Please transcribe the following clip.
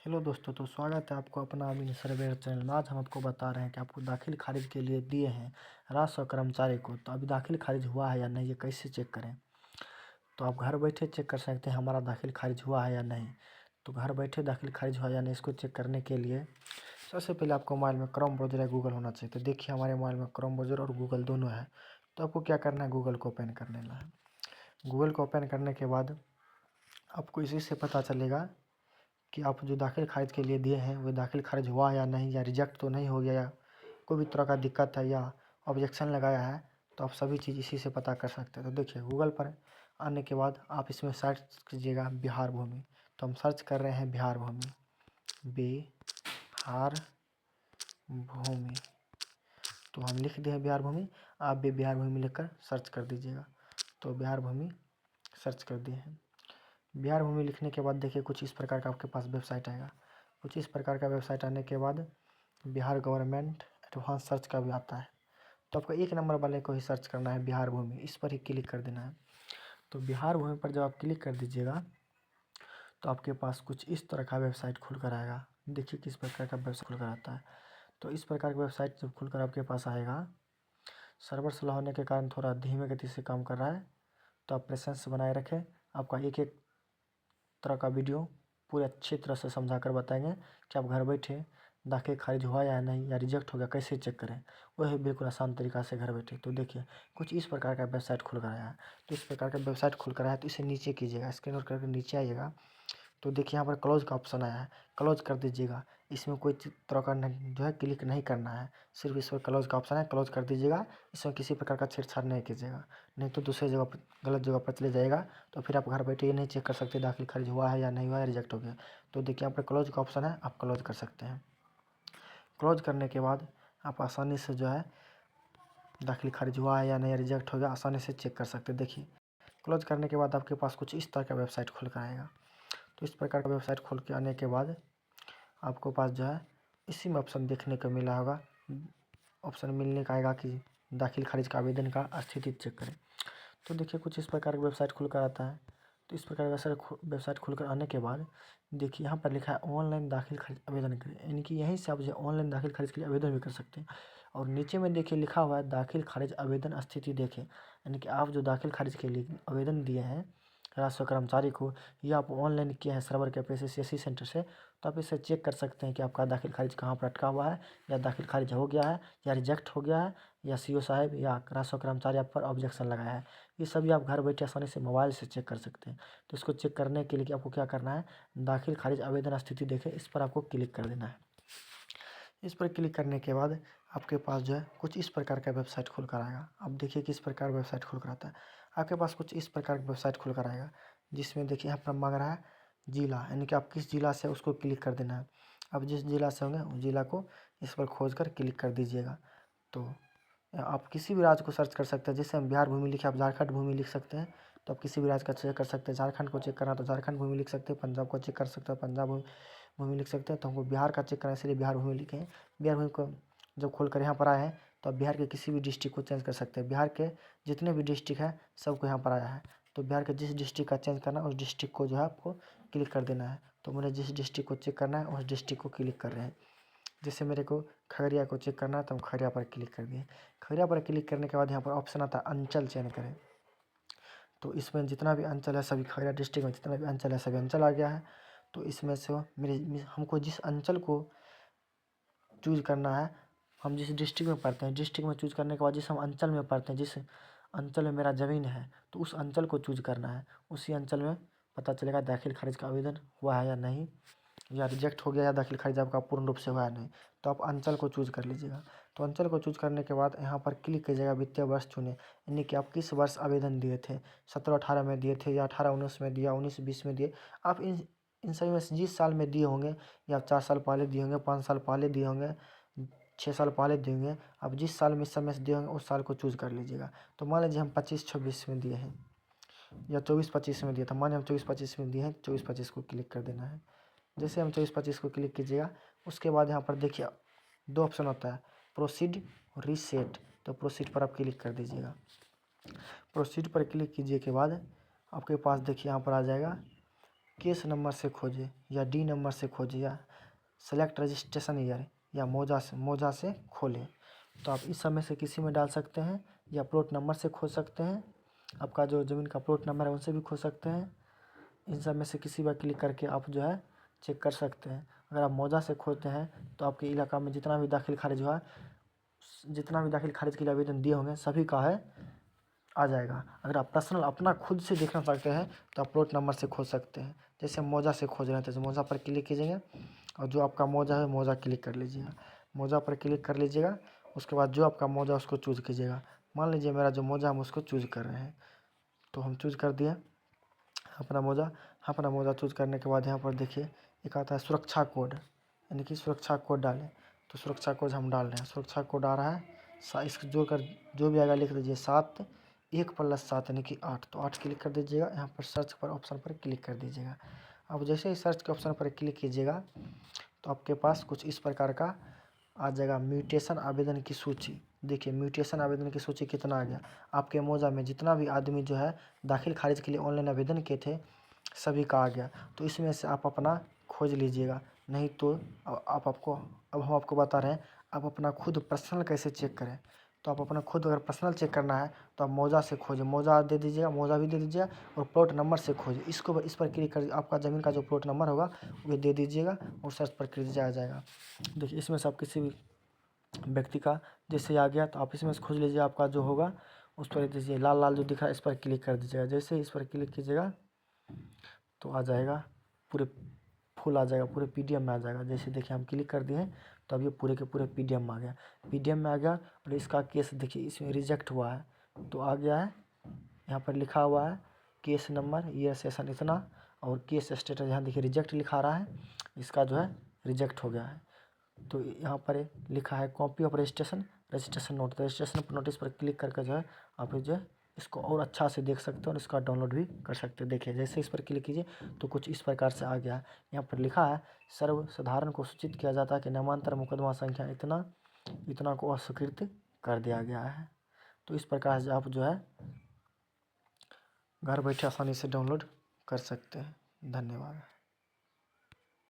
Hello दोस्तों, तो स्वागत है आपको अपना अमीन सर्वेयर चैनल में। आज हम आपको बता रहे हैं कि आपको दाखिल खारिज के लिए दिए हैं राजस्व कर्मचारी को। तो अभी दाखिल खारिज हुआ है या नहीं, ये कैसे चेक करें। तो आप घर बैठे चेक कर सकते हैं हमारा दाखिल खारिज हुआ है या नहीं। तो घर बैठे दाखिल खारिज हुआ या नहीं, इसको चेक करने के लिए सबसे पहले आपको मोबाइल में क्रोम ब्राउज़र या गूगल होना चाहिए। तो देखिए हमारे मोबाइल में क्रोम ब्राउज़र और गूगल दोनों है। तो आपको क्या करना है, गूगल को ओपन कर लेना है। गूगल को ओपन करने के बाद आपको इसी से पता चलेगा कि आप जो दाखिल खारिज के लिए दिए हैं वो दाखिल खारिज हुआ या नहीं, या रिजेक्ट तो नहीं हो गया, या कोई भी तरह का दिक्कत है, या ऑब्जेक्शन लगाया है। तो आप सभी चीज़ इसी से पता कर सकते हैं। तो देखिए गूगल पर आने के बाद आप इसमें सर्च कीजिएगा बिहार भूमि। तो हम सर्च कर रहे हैं बिहार भूमि, बिहार भूमि। तो हम लिख दिए बिहार भूमि, आप भी बिहार भूमि लिखकर सर्च कर दीजिएगा। तो बिहार भूमि सर्च कर दिए हैं। बिहार भूमि लिखने के बाद देखिए कुछ इस प्रकार का आपके पास वेबसाइट आएगा। कुछ इस प्रकार का वेबसाइट आने के बाद बिहार गवर्नमेंट एडवांस सर्च का भी आता है। तो आपको एक नंबर वाले को ही सर्च करना है, बिहार भूमि, इस पर ही क्लिक कर देना है। तो बिहार भूमि पर जब आप क्लिक कर दीजिएगा तो आपके पास कुछ इस तरह का वेबसाइट खुल कर आएगा। देखिए किस प्रकार का वेबसाइट खुल कर आता है। तो इस प्रकार का वेबसाइट जब खुलकर आपके पास आएगा, सर्वर स्लो होने के कारण थोड़ा धीमे गति से काम कर रहा है। तो आप पेशेंस बनाए रखें, आपका एक एक तरह का वीडियो पूरे अच्छी तरह से समझा कर बताएंगे कि आप घर बैठे दाखिल खारिज हुआ या नहीं, या रिजेक्ट हो गया कैसे चेक करें। वही बिल्कुल आसान तरीका से घर बैठे। तो देखिए कुछ इस प्रकार का वेबसाइट खुल कर आया है। तो इस प्रकार का वेबसाइट खुल कर आया तो इसे नीचे कीजिएगा, स्क्रॉल करके नीचे आइएगा। तो देखिए यहाँ पर क्लोज का ऑप्शन आया है, क्लोज कर दीजिएगा। इसमें कोई तरह का जो है क्लिक नहीं करना है, सिर्फ इस पर क्लोज का ऑप्शन है, क्लोज कर दीजिएगा। इसमें किसी प्रकार का छेड़छाड़ नहीं कीजिएगा, नहीं तो दूसरी जगह पर गलत जगह पर चले जाएगा। तो फिर आप घर बैठे ये नहीं चेक कर सकते दाखिल खारिज हुआ है या नहीं हुआ है, रिजेक्ट हो गया। तो देखिए यहाँ पर क्लोज का ऑप्शन है, आप क्लोज कर सकते हैं। क्लोज करने के बाद आप आसानी से जो है दाखिल खारिज हुआ है या नहीं, रिजेक्ट हो गया, आसानी से चेक कर सकते हैं। देखिए क्लोज करने के बाद आपके पास कुछ इस तरह का वेबसाइट खुल कर आएगा। तो इस प्रकार का वेबसाइट खोल के आने के बाद आपको पास जो है इसी में ऑप्शन देखने को मिला होगा, ऑप्शन मिलने का आएगा कि दाखिल खारिज का आवेदन का स्थिति चेक करें। तो देखिए कुछ इस प्रकार का वेबसाइट खुलकर आता है। तो इस प्रकार का वेबसाइट खुलकर आने के बाद देखिए यहाँ पर लिखा है ऑनलाइन दाखिल खारिज आवेदन करें, यानी कि यहीं से आप जो ऑनलाइन दाखिल खारिज के लिए आवेदन भी कर सकते हैं। और नीचे में देखिए लिखा हुआ है दाखिल खारिज आवेदन स्थिति देखें, यानी कि आप जो दाखिल खारिज के लिए आवेदन दिए हैं राजस्व कर्मचारी को, ये आप ऑनलाइन किए हैं सर्वर के PSSC सेंटर से। तो आप इसे चेक कर सकते हैं कि आपका दाखिल खारिज कहाँ पर अटका हुआ है, या दाखिल खारिज हो गया है, या रिजेक्ट हो गया है, या CO साहब या राजस्व कर्मचारी आप पर ऑब्जेक्शन लगाया है। ये सभी आप घर बैठे आसानी से मोबाइल से चेक कर सकते हैं। तो इसको चेक करने के लिए कि आपको क्या करना है, दाखिल खारिज आवेदन स्थिति देखें, इस पर आपको क्लिक कर देना है। इस पर क्लिक करने के बाद आपके पास जो है कुछ इस प्रकार का वेबसाइट खुल कर आएगा। अब देखिए किस प्रकार वेबसाइट खुल कर आता है। आपके पास कुछ इस प्रकार का वेबसाइट खुल कर आएगा, जिसमें देखिए यहाँ पर मांग रहा है जिला, यानी कि आप किस जिला से उसको क्लिक कर देना है। अब जिस जिला से होंगे उस जिला को इस पर खोज कर क्लिक कर दीजिएगा। तो आप किसी भी राज्य को सर्च कर सकते हैं। जैसे हम बिहार भूमि लिखे, आप झारखंड भूमि लिख सकते हैं। तो आप किसी भी राज्य का चेक कर सकते हैं। झारखंड को चेक करना तो झारखंड भूमि लिख सकते हैं, पंजाब को चेक कर सकते हैं पंजाब भूमि लिख सकते हैं। तो हमको बिहार का चेक करना है, इसलिए बिहार भूमि लिखे हैं। बिहार भूमि को जब खोल कर यहाँ पर आए हैं तो आप बिहार के किसी भी डिस्ट्रिक्ट को चेंज कर सकते हैं। बिहार के जितने भी डिस्ट्रिक्ट हैं सबको यहाँ पर आया है। तो बिहार के जिस डिस्ट्रिक्ट का चेंज करना है उस डिस्ट्रिक्ट को जो है आपको क्लिक कर देना है। तो मुझे जिस डिस्ट्रिक्ट को चेक करना है उस डिस्ट्रिक्ट को क्लिक कर रहे हैं। जैसे मेरे को खगड़िया को चेक करना है तो हम खगड़िया पर क्लिक कर दिए। खगड़िया पर क्लिक करने के बाद यहाँ पर ऑप्शन आता है अंचल चयन करें। तो इसमें जितना भी अंचल है सभी, खगड़िया डिस्ट्रिक्ट में जितना भी अंचल है सभी अंचल आ गया है। तो इसमें से हमको जिस अंचल को चूज करना है, हम जिस डिस्ट्रिक्ट में पढ़ते हैं, डिस्ट्रिक्ट में चूज करने के बाद जिस हम अंचल में पढ़ते हैं, जिस अंचल में मेरा ज़मीन है, तो उस अंचल को चूज करना है। उसी अंचल में पता चलेगा दाखिल खारिज का आवेदन हुआ है या नहीं, या रिजेक्ट हो गया, या दाखिल खारिज आपका पूर्ण रूप से हुआ है नहीं। तो आप अंचल को चूज कर लीजिएगा। तो अंचल को चूज करने के बाद यहाँ पर क्लिक कीजिएगा वित्तीय वर्ष चुने, यानी कि आप किस वर्ष आवेदन दिए थे, 17-18 में दिए थे, या 18-19 में दिया, 19-20 में दिए। आप इन सभी में से जिस साल में दिए होंगे, या 4 साल पहले दिए होंगे, 5 साल पहले दिए होंगे, 6 साल पहले दिए होंगे, आप जिस साल में इस समय से दिए होंगे उस साल को चूज कर लीजिएगा। तो मान लीजिए हम 25-26 में दिए हैं, या 24-25 में दिया था, माने हम 24-25 में दिए हैं, 24-25 को क्लिक कर देना है। जैसे हम 24-25 को क्लिक कीजिएगा, उसके बाद यहाँ पर देखिए 2 ऑप्शन होता है, प्रोसीड और रीसेट। तो प्रोसीड पर आप क्लिक कर दीजिएगा। प्रोसीड पर क्लिक कीजिए के बाद आपके पास देखिए यहाँ पर आ जाएगा केस नंबर से खोजे या डी नंबर से खोजे या सेलेक्ट रजिस्ट्रेशन ईयर या मौजा से खोले। तो आप इस समय से किसी में डाल सकते हैं या प्लॉट नंबर से खोज सकते हैं। आपका जो ज़मीन का प्लॉट नंबर है उनसे भी खोज सकते हैं। इन सब में से किसी पर क्लिक करके आप जो है चेक कर सकते हैं। अगर आप मौजा से खोजते हैं तो आपके इलाका में जितना भी दाखिल खारिज हुआ, जितना भी दाखिल खारिज के लिए आवेदन दिए होंगे सभी का है आ जाएगा। अगर आप पर्सनल अपना खुद से देखना चाहते हैं तो आप प्लॉट नंबर से खोज सकते हैं। जैसे मौजा से खोज रहे हैं तो मौजा पर क्लिक कीजिएगा और जो आपका मौजा है मौजा क्लिक कर लीजिएगा। मौजा पर क्लिक कर लीजिएगा, उसके बाद जो आपका मौजा उसको चूज़ कीजिएगा। मान लीजिए मेरा जो मौजा हम उसको चूज़ कर रहे हैं, तो हम चूज़ कर दिए अपना मौजा चूज़ करने के बाद यहाँ पर देखिए एक आता है सुरक्षा कोड, यानी कि सुरक्षा कोड डालें। तो सुरक्षा कोड हम डाल रहे हैं, सुरक्षा कोड आ रहा है इसको जो भी आएगा लिख दीजिए 7 1 + 7 यानी कि 8। तो 8 क्लिक कर दीजिएगा। यहाँ पर सर्च पर ऑप्शन पर क्लिक कर दीजिएगा। अब जैसे ही सर्च के ऑप्शन पर क्लिक कीजिएगा तो आपके पास कुछ इस प्रकार का आ जाएगा म्यूटेशन आवेदन की सूची। देखिए म्यूटेशन आवेदन की सूची कितना आ गया। आपके मौजा में जितना भी आदमी जो है दाखिल खारिज के लिए ऑनलाइन आवेदन किए थे सभी का आ गया। तो इसमें से आप अपना खोज लीजिएगा। नहीं तो अब हम आपको बता रहे हैं आप अपना खुद पर्सनल कैसे चेक करें। तो आप अपना खुद अगर पर्सनल चेक करना है तो आप मौजा से खोजें, मौजा दे दीजिएगा, मौजा भी दे दीजिएगा और प्लॉट नंबर से खोजें। इस पर क्लिक कर आपका ज़मीन का जो प्लॉट नंबर होगा वो दे दीजिएगा और सर्च पर क्लिक आ जाएगा। देखिए इसमें से आप किसी भी व्यक्ति का जैसे आ गया तो आप इसमें से खोज लीजिए। आपका जो होगा उस पर दीजिए, लाल लाल जो दिख रहा है इस पर क्लिक कर दीजिएगा। जैसे ही इस पर क्लिक कीजिएगा तो आ जाएगा, पूरे फुल आ जाएगा, पूरे पीडीएफ में आ जाएगा। जैसे देखिए हम क्लिक कर दिए तो अब ये पूरे के पूरे पीडीएफ में आ गया, पीडीएफ में आ गया। और इसका केस देखिए इसमें रिजेक्ट हुआ है तो आ गया है, यहाँ पर लिखा हुआ है केस नंबर ईयर सेशन इतना और केस स्टेटस यहाँ देखिए रिजेक्ट लिखा रहा है, इसका जो है रिजेक्ट हो गया है। तो यहाँ पर लिखा है copy of registration note. Registration notice पर क्लिक करके जो है आप जो है इसको और अच्छा से देख सकते हो और इसका डाउनलोड भी कर सकते हो। देखिए जैसे इस पर क्लिक कीजिए तो कुछ इस प्रकार से आ गया है। यहाँ पर लिखा है सर्वसाधारण को सूचित किया जाता है कि नामांतर मुकदमा संख्या इतना को अस्वीकृत कर दिया गया है। तो इस प्रकार से आप जो है घर बैठे आसानी से डाउनलोड कर सकते हैं। धन्यवाद।